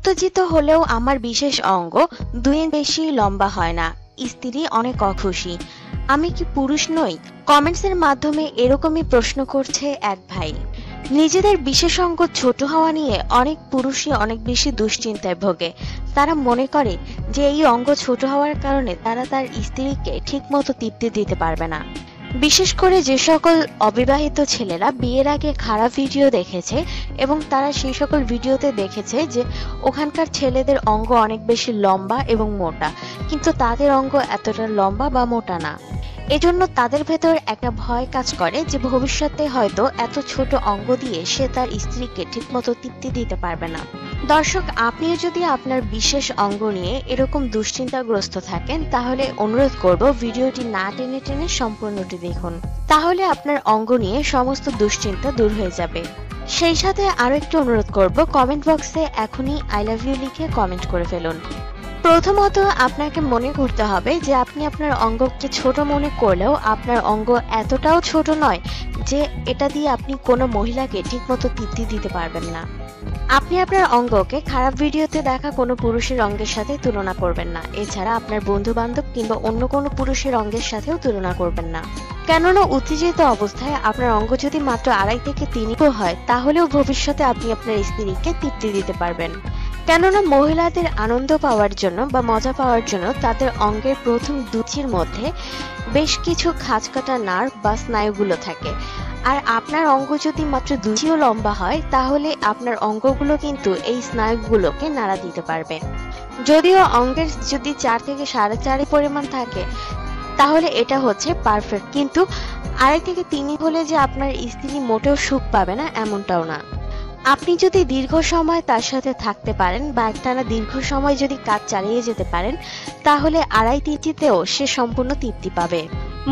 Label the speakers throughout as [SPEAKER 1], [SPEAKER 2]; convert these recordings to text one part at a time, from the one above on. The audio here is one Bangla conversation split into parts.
[SPEAKER 1] উত্তেজিত হলেও আমার বিশেষ অঙ্গ 2 বেশি লম্বা হয় না। স্ত্রী অনেক অখুশি। আমি কি পুরুষ নই? কমেন্টসের মাধ্যমে এরকমই প্রশ্ন করছে এক ভাই। নিজেদের বিশেষ অঙ্গ ছোট হওয়া নিয়ে অনেক পুরুষই অনেক বেশি দুশ্চিন্তায় ভোগে। তারা মনে করে যে এই অঙ্গ ছোট হওয়ার কারণে তারা তার স্ত্রীকে ঠিকমতো তৃপ্তি দিতে পারবে না। বিশেষ করে যে সকল অবিবাহিত ছেলেরা বিয়ের আগে খারাপ ভিডিও দেখেছে এবং তারা সেই সকল ভিডিওতে দেখেছে যে ওখানকার ছেলেদের অঙ্গ অনেক বেশি লম্বা এবং মোটা, কিন্তু তাদের অঙ্গ এতটা লম্বা বা মোটা না। এজন্য তাদের ভেতর একটা ভয় কাজ করে যে ভবিষ্যতে হয়তো এত ছোট অঙ্গ দিয়ে সে তার স্ত্রীকে ঠিকমতো তৃপ্তি দিতে পারবে না। দর্শক, আপনিও যদি আপনার বিশেষ অঙ্গ নিয়ে এরকম দুশ্চিন্তাগ্রস্ত থাকেন তাহলে অনুরোধ করব ভিডিওটি না টেনে টেনে সম্পূর্ণটি দেখুন। তাহলে আপনার অঙ্গ নিয়ে সমস্ত দুশ্চিন্তা দূর হয়ে যাবে। সেই সাথে আরো একটু অনুরোধ করব, কমেন্ট বক্সে এখনই আই লাভ ইউ লিখে কমেন্ট করে ফেলুন। প্রথমত আপনাকে মনে করতে হবে যে আপনি আপনার অঙ্গকে ছোট মনে করলেও আপনার অঙ্গ এতটাও ছোট নয় যে এটা দিয়ে আপনি কোনো মহিলাকে ঠিকমতো তৃপ্তি দিতে পারবেন না। আপনি আপনার অঙ্গকে খারাপ ভিডিওতে দেখা কোনো পুরুষের অঙ্গের সাথে তুলনা করবেন না। এছাড়া আপনার বন্ধু বান্ধব কিংবা অন্য কোনো পুরুষের অঙ্গের সাথেও তুলনা করবেন না। কেননা উত্তেজিত অবস্থায় আপনার অঙ্গ যদি মাত্র 2.5 থেকে 3 হয় তাহলেও ভবিষ্যতে আপনি আপনার স্ত্রীকে তৃপ্তি দিতে পারবেন। কেননা মহিলাদের আনন্দ পাওয়ার জন্য বা মজা পাওয়ার জন্য তাদের অঙ্গের প্রথম 2 ইঞ্চির মধ্যে বেশ কিছু খাঁজকাটা নার্ভ বা স্নায়ুগুলো থাকে। আর আপনার অঙ্গ যদি মাত্র 2 ইঞ্চিও লম্বা হয় তাহলে আপনার অঙ্গগুলো কিন্তু এই স্নায়ুগুলোকে নাড়া দিতে পারবে। যদিও অঙ্গের যদি 4 থেকে 4.5 পরিমাণ থাকে তাহলে এটা হচ্ছে পারফেক্ট, কিন্তু 2.5 থেকে 3 হলে যে আপনার স্ত্রী মোটেও সুখ পাবে না এমনটাও না। আপনি যদি দীর্ঘ সময় তার সাথে থাকতে পারেন বা একটানা দীর্ঘ সময় যদি কাজ চালিয়ে যেতে পারেন তাহলে 2.5 ইঞ্চিতেও সে সম্পূর্ণ তৃপ্তি পাবে।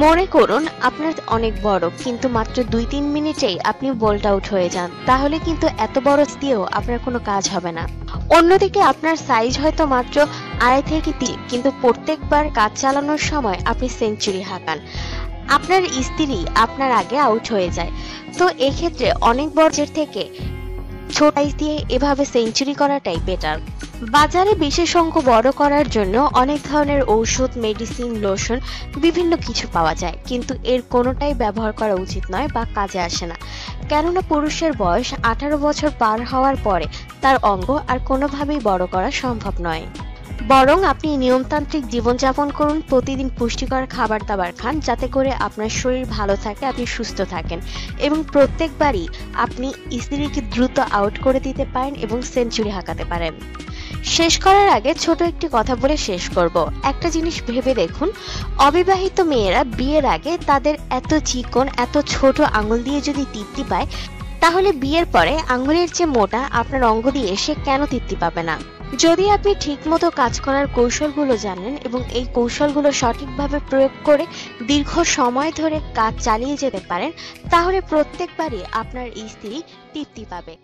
[SPEAKER 1] মনে করুন আপনার অনেক বড়, কিন্তু মাত্র 2-3 মিনিটেই আপনি বোল্ট আউট হয়ে যান, তাহলে কিন্তু এত বড় দিয়েও আপনার কোনো কাজ হবে না। অন্যদিকে আপনার সাইজ হয়তো মাত্র 2.5 থেকে 3, কিন্তু প্রত্যেকবার কাজ চালানোর সময় আপনি সেঞ্চুরি হাঁকান, আপনার স্ত্রী আপনার আগে আউট হয়ে যায়। তো এক্ষেত্রে অনেক বড়ের থেকে ছোট সাইজ দিয়ে এভাবে সেঞ্চুরি করাটাই বেটার। বাজারে বিশেষ অঙ্গ বড় করার জন্য অনেক ধরনের ঔষধ, মেডিসিন, লোশন বিভিন্ন কিছু পাওয়া যায়, কিন্তু এর কোনোটাই ব্যবহার করা উচিত নয় বা কাজে আসে না। কেননা পুরুষের বয়স 18 বছর পার হওয়ার পরে তার অঙ্গ আর কোনোভাবেই বড় করা সম্ভব নয়। বরং আপনি নিয়মতান্ত্রিক জীবনযাপন করুন, প্রতিদিন পুষ্টিকর খাবার দাবার খান যাতে করে আপনার শরীর ভালো থাকে, আপনি সুস্থ থাকেন এবং প্রত্যেকবারই আপনি স্ত্রীকে দ্রুত আউট করে দিতে পারেন এবং সেঞ্চুরি হাঁকাতে পারেন। শেষ করার আগে ছোট একটি কথা বলে শেষ করব। একটা জিনিস ভেবে দেখুন, অবিবাহিত মেয়েরা বিয়ের আগে তাদের এত চিকন এত ছোট আঙুল দিয়ে যদি তৃপ্তি পায়, তাহলে বিয়ের পরে আঙুলের চেয়ে মোটা আপনার অঙ্গ দিয়ে সে কেন তৃপ্তি পাবে না? যদি আপনি ঠিকমতো কাজ করার কৌশলগুলো জানেন এবং এই কৌশলগুলো সঠিকভাবে প্রয়োগ করে দীর্ঘ সময় ধরে কাজ চালিয়ে যেতে পারেন তাহলে প্রত্যেকবারই আপনার স্ত্রী তৃপ্তি পাবে।